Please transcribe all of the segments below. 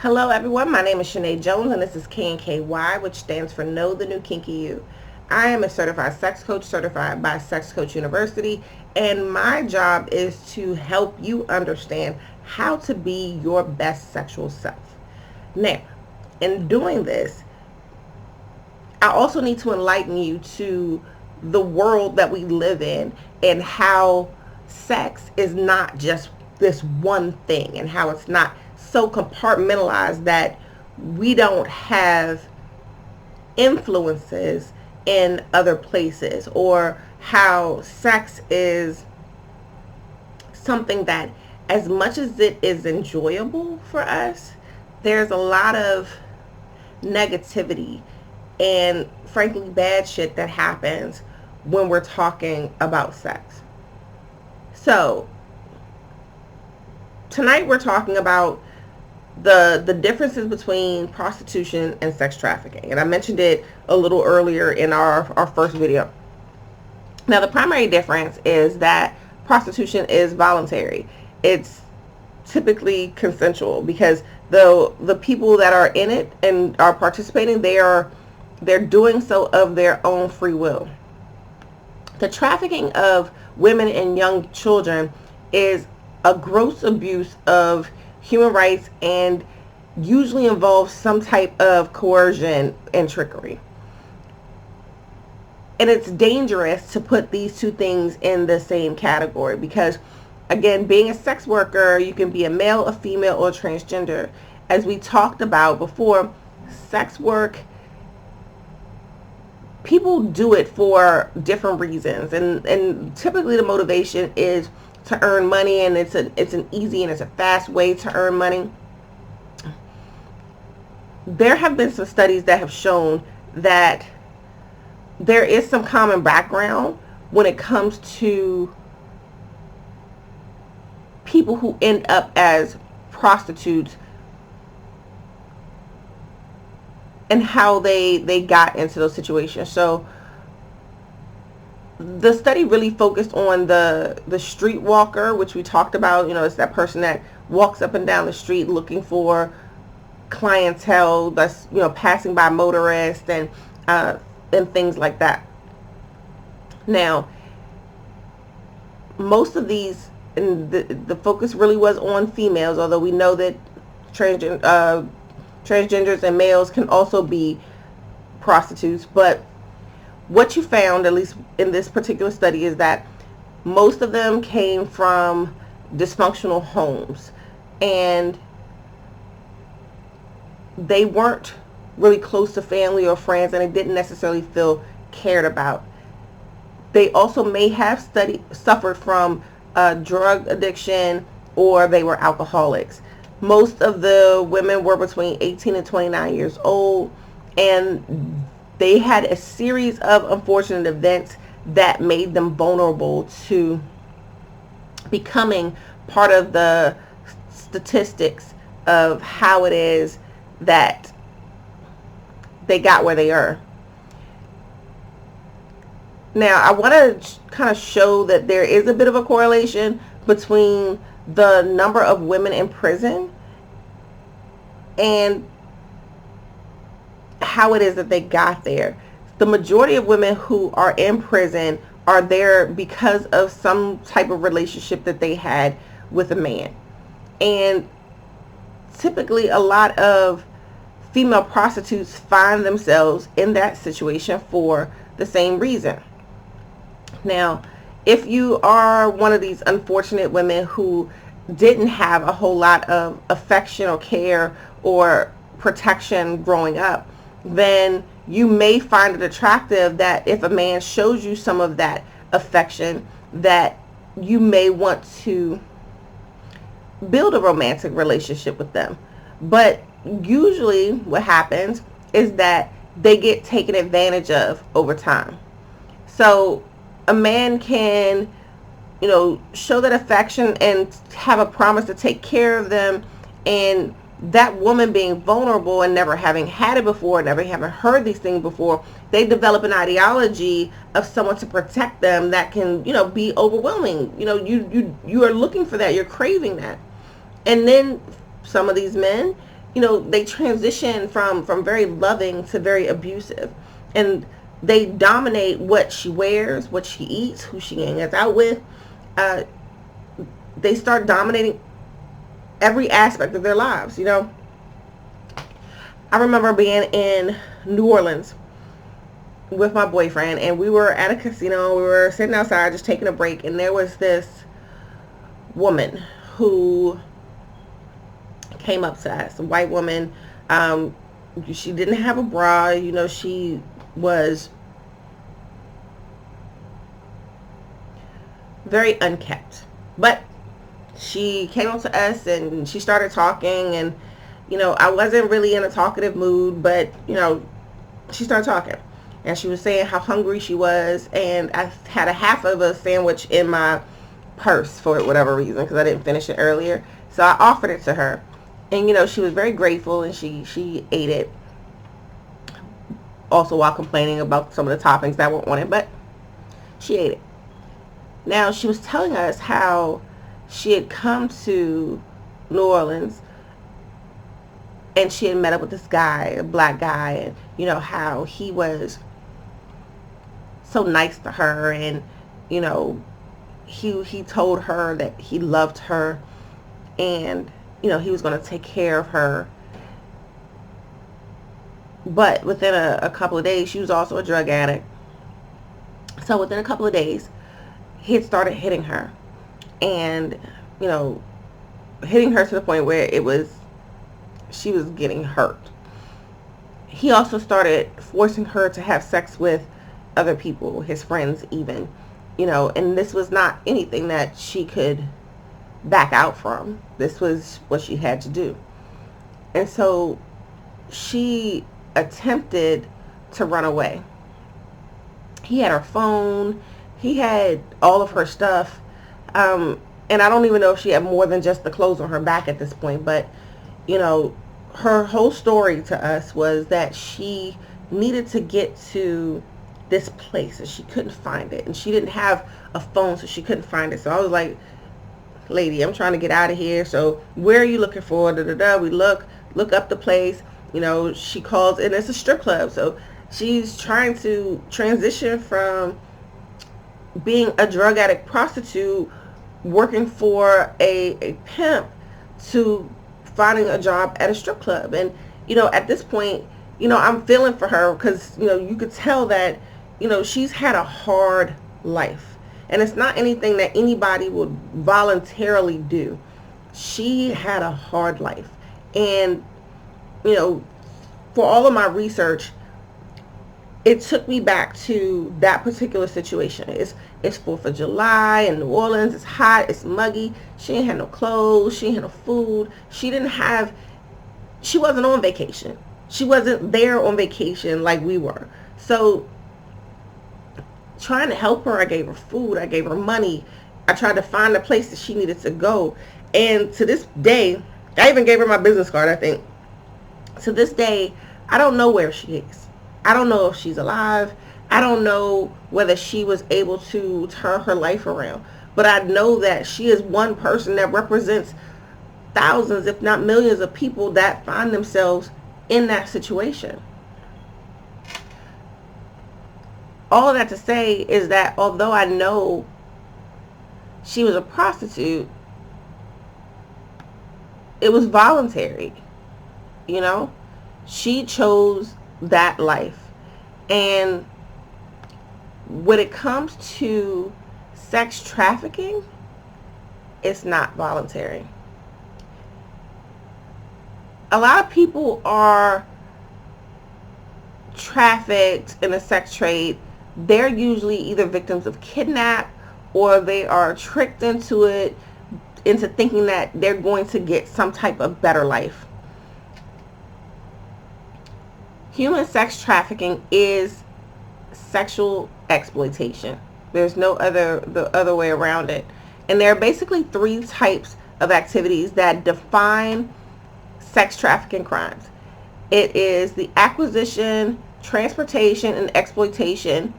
Hello everyone, my name is Shanae Jones and this is KNKY, which stands for Know the New Kinky You. I am a certified sex coach certified by Sex Coach University, and my job is to help you understand how to be your best sexual self. Now, in doing this, I also need to enlighten you to the world that we live in and how sex is not just this one thing and how it's not so compartmentalized that we don't have influences in other places, or how sex is something that, as much as it is enjoyable for us, there's a lot of negativity and frankly bad shit that happens when we're talking about sex. So tonight we're talking about the differences between prostitution and sex trafficking. And I mentioned it a little earlier in our first video. Now, the primary difference is that prostitution is voluntary. It's typically consensual because the people that are in it and are participating, they're doing so of their own free will. The trafficking of women and young children is a gross abuse of human rights and usually involves some type of coercion and trickery. And it's dangerous to put these two things in the same category because, again, being a sex worker, you can be a male, a female, or transgender. As we talked about before, sex work, people do it for different reasons, and typically the motivation is to earn money, and it's an easy and it's a fast way to earn money. There have been some studies that have shown that there is some common background when it comes to people who end up as prostitutes and how they got into those situations. So the study really focused on the street walker, which we talked about. It's that person that walks up and down the street looking for clientele that's passing by motorists and things like that. Now, most of these, and the focus really was on females, although we know that transgenders and males can also be prostitutes. But what you found, at least in this particular study, is that most of them came from dysfunctional homes, and they weren't really close to family or friends, and they didn't necessarily feel cared about. They also may have suffered from drug addiction, or they were alcoholics. Most of the women were between 18 and 29 years old, and they had a series of unfortunate events that made them vulnerable to becoming part of the statistics of how it is that they got where they are. Now, I want to kind of show that there is a bit of a correlation between the number of women in prison and how it is that they got there. The majority of women who are in prison are there because of some type of relationship that they had with a man. And typically a lot of female prostitutes find themselves in that situation for the same reason. Now, if you are one of these unfortunate women who didn't have a whole lot of affection or care or protection growing up, then you may find it attractive that if a man shows you some of that affection, that you may want to build a romantic relationship with them. But usually what happens is that they get taken advantage of over time. So a man can, show that affection and have a promise to take care of them, and that woman being vulnerable and never having had it before, never having heard these things before, they develop an ideology of someone to protect them that can, be overwhelming. You are looking for that. You're craving that. And then some of these men, they transition from very loving to very abusive, and they dominate what she wears, what she eats, who she hangs out with. They start dominating every aspect of their lives. I remember being in New Orleans with my boyfriend, and we were at a casino. We were sitting outside just taking a break, and there was this woman who came up to us, a white woman. She didn't have a bra. She was very unkept, but she came up to us and she started talking, and I wasn't really in a talkative mood, but she started talking, and she was saying how hungry she was, and I had a half of a sandwich in my purse for whatever reason, because I didn't finish it earlier. So I offered it to her, and she was very grateful, and she ate it, also while complaining about some of the toppings that were on it, but she ate it. Now, she was telling us how she had come to New Orleans and she had met up with this guy, a black guy, and how he was so nice to her, and he told her that he loved her, and he was going to take care of her. But within a couple of days, she was also a drug addict. So within a couple of days, he had started hitting her, and hitting her to the point where she was getting hurt. He also started forcing her to have sex with other people, his friends even, and this was not anything that she could back out from. This was what she had to do. And so she attempted to run away. He had her phone, he had all of her stuff, and I don't even know if she had more than just the clothes on her back at this point, but her whole story to us was that she needed to get to this place and she couldn't find it, and she didn't have a phone, so she couldn't find it. So I was like, lady, I'm trying to get out of here, so where are you looking for? We look up the place. She calls, and it's a strip club, so she's trying to transition from being a drug addict prostitute working for a pimp to finding a job at a strip club. And at this point, I'm feeling for her, because you could tell that she's had a hard life, and it's not anything that anybody would voluntarily do. She had a hard life, and for all of my research, it took me back to that particular situation. It's 4th of July in New Orleans. It's hot. It's muggy. She ain't had no clothes. She ain't had no food. She wasn't on vacation. She wasn't there on vacation like we were. So trying to help her, I gave her food. I gave her money. I tried to find a place that she needed to go. And to this day, I even gave her my business card, I think. To this day, I don't know where she is. I don't know if she's alive. I don't know whether she was able to turn her life around. But I know that she is one person that represents thousands, if not millions, of people that find themselves in that situation. All of that to say is that although I know she was a prostitute, it was voluntary. She chose that life. And when it comes to sex trafficking, it's not voluntary. A lot of people are trafficked in the sex trade. They're usually either victims of kidnap, or they are tricked into thinking that they're going to get some type of better life. Human sex trafficking is sexual exploitation. There's no other way around it. And there are basically 3 types of activities that define sex trafficking crimes. It is the acquisition, transportation, and exploitation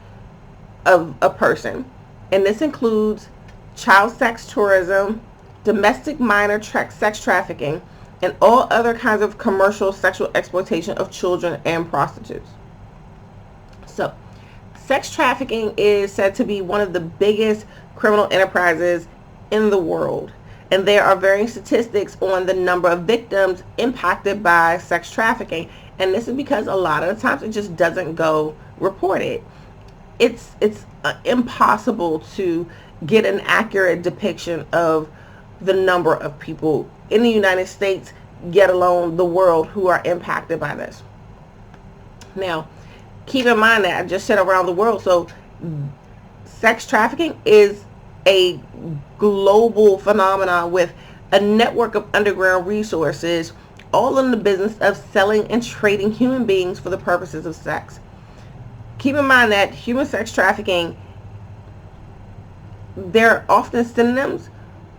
of a person. And this includes child sex tourism, domestic minor sex trafficking, and all other kinds of commercial sexual exploitation of children and prostitutes. So, sex trafficking is said to be one of the biggest criminal enterprises in the world. And there are varying statistics on the number of victims impacted by sex trafficking. And this is because a lot of the times it just doesn't go reported. It's impossible to get an accurate depiction of the number of people in the United States, yet alone the world, who are impacted by this. Now, keep in mind that I just said around the world, so sex trafficking is a global phenomenon with a network of underground resources, all in the business of selling and trading human beings for the purposes of sex. Keep in mind that human sex trafficking, there are often synonyms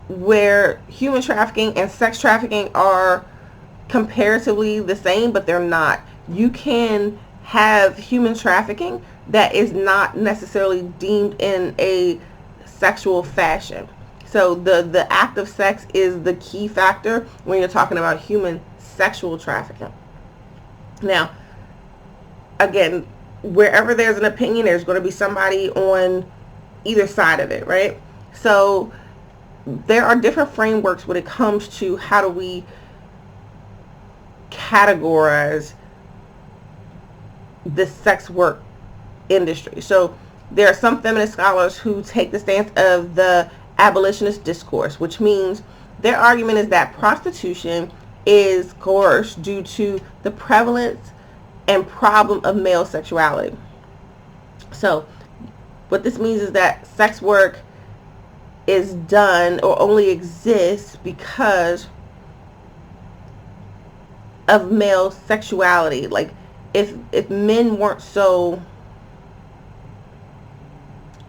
where human trafficking and sex trafficking are comparatively the same, but they're not. You can have human trafficking that is not necessarily deemed in a sexual fashion. So the act of sex is the key factor when you're talking about human sexual trafficking. Now, again, wherever there's an opinion, there's going to be somebody on either side of it, right? So there are different frameworks when it comes to how do we categorize the sex work industry. So there are some feminist scholars who take the stance of the abolitionist discourse, which means their argument is that prostitution is coerced due to the prevalence and problem of male sexuality. So what this means is that sex work is done or only exists because of male sexuality. Like if men weren't so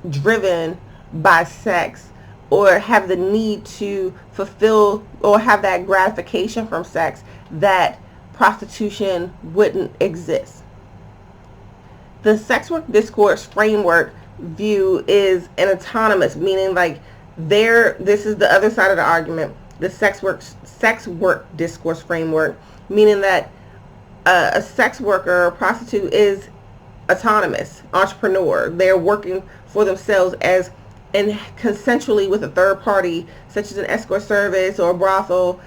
driven by sex or have the need to fulfill or have that gratification from sex, that prostitution wouldn't exist. The sex work discourse framework view is an autonomous, meaning like this is the other side of the argument. The sex work discourse framework, meaning that a sex worker or prostitute is autonomous, entrepreneur. They're working for themselves and consensually with a third party, such as an escort service or a brothel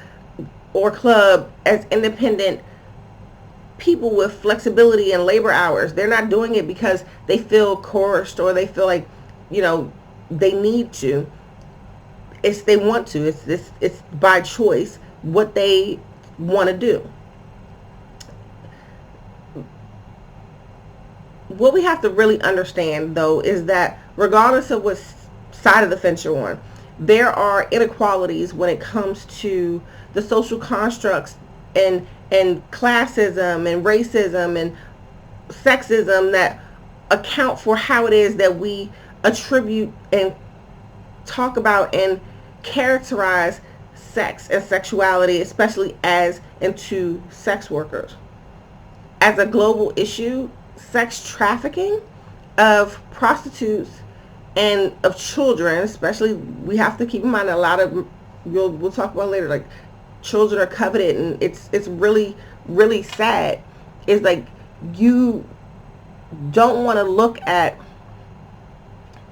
or club, as independent people with flexibility and labor hours. They're not doing it because they feel coerced or they feel like, they need to. They want to. It's by choice what they want to do. What we have to really understand, though, is that regardless of what side of the fence you're on, there are inequalities when it comes to the social constructs and classism and racism and sexism that account for how it is that we attribute and talk about and characterize sex and sexuality, especially as into sex workers. As a global issue, sex trafficking of prostitutes and of children, especially, we have to keep in mind a lot of, we'll talk about later, like children are coveted, and it's really, really sad. It's like you don't want to look at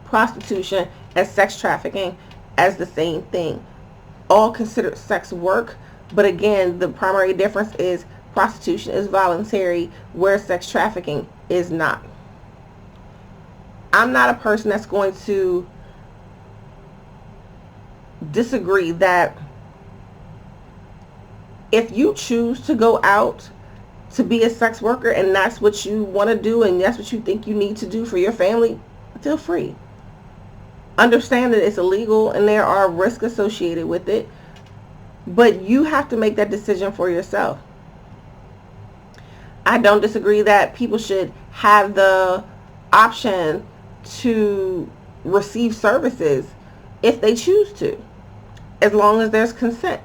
prostitution and sex trafficking as the same thing. All considered sex work, but again, the primary difference is prostitution is voluntary, where sex trafficking is not. I'm not a person that's going to disagree that if you choose to go out to be a sex worker and that's what you want to do and that's what you think you need to do for your family, feel free. Understand that it's illegal and there are risks associated with it, but you have to make that decision for yourself. I don't disagree that people should have the option to receive services if they choose to, as long as there's consent.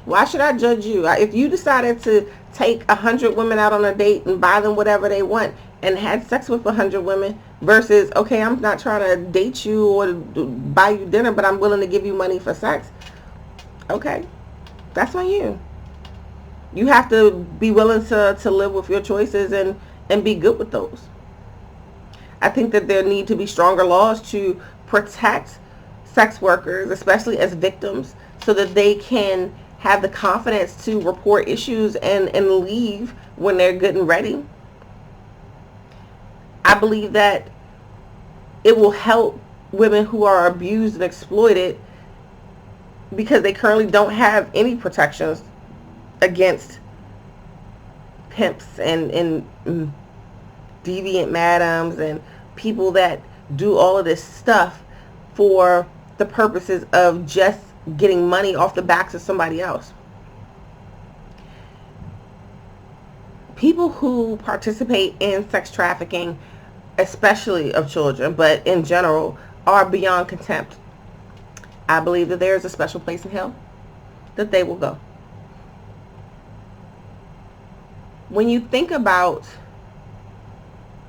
Why should I judge you? If you decided to take 100 women out on a date and buy them whatever they want and had sex with 100 women versus, okay, I'm not trying to date you or buy you dinner, but I'm willing to give you money for sex. Okay, that's on you. You have to be willing to live with your choices and be good with those. I think that there need to be stronger laws to protect sex workers, especially as victims, so that they can have the confidence to report issues and leave when they're good and ready. I believe that it will help women who are abused and exploited because they currently don't have any protections against pimps and deviant madams and people that do all of this stuff for the purposes of just getting money off the backs of somebody else. People who participate in sex trafficking, especially of children, but in general, are beyond contempt. I believe that there is a special place in hell that they will go. When you think about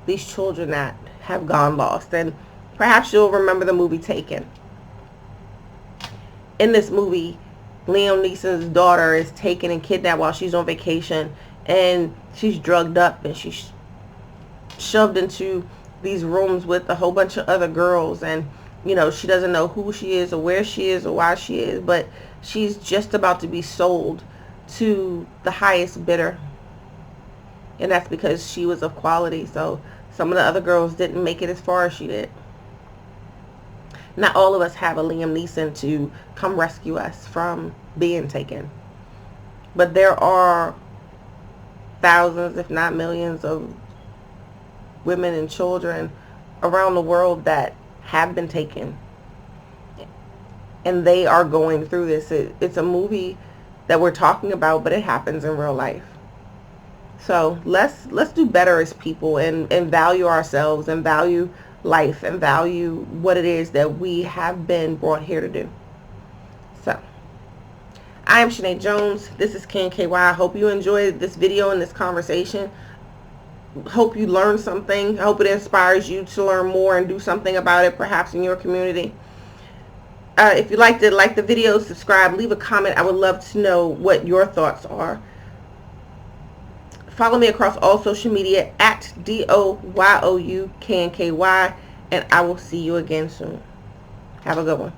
these children that have gone lost, and perhaps you'll remember the movie Taken. In this movie, Liam Neeson's daughter is taken and kidnapped while she's on vacation, and she's drugged up and she's shoved into these rooms with a whole bunch of other girls, and she doesn't know who she is or where she is or why she is, but she's just about to be sold to the highest bidder, and that's because she was of quality. So some of the other girls didn't make it as far as she did. Not all of us have a Liam Neeson to come rescue us from being taken, but there are thousands, if not millions, of women and children around the world that have been taken, and they are going through this. It's a movie that we're talking about, but it happens in real life. So let's do better as people and value ourselves and value life and value what it is that we have been brought here to do. So I am Shanae Jones. This is KY. I hope you enjoyed this video and this conversation. Hope you learned something. I hope it inspires you to learn more and do something about it, perhaps in your community. If you liked it, like the video, subscribe, leave a comment. I would love to know what your thoughts are. Follow me across all social media at DOYOUKNKY, and I will see you again soon. Have a good one.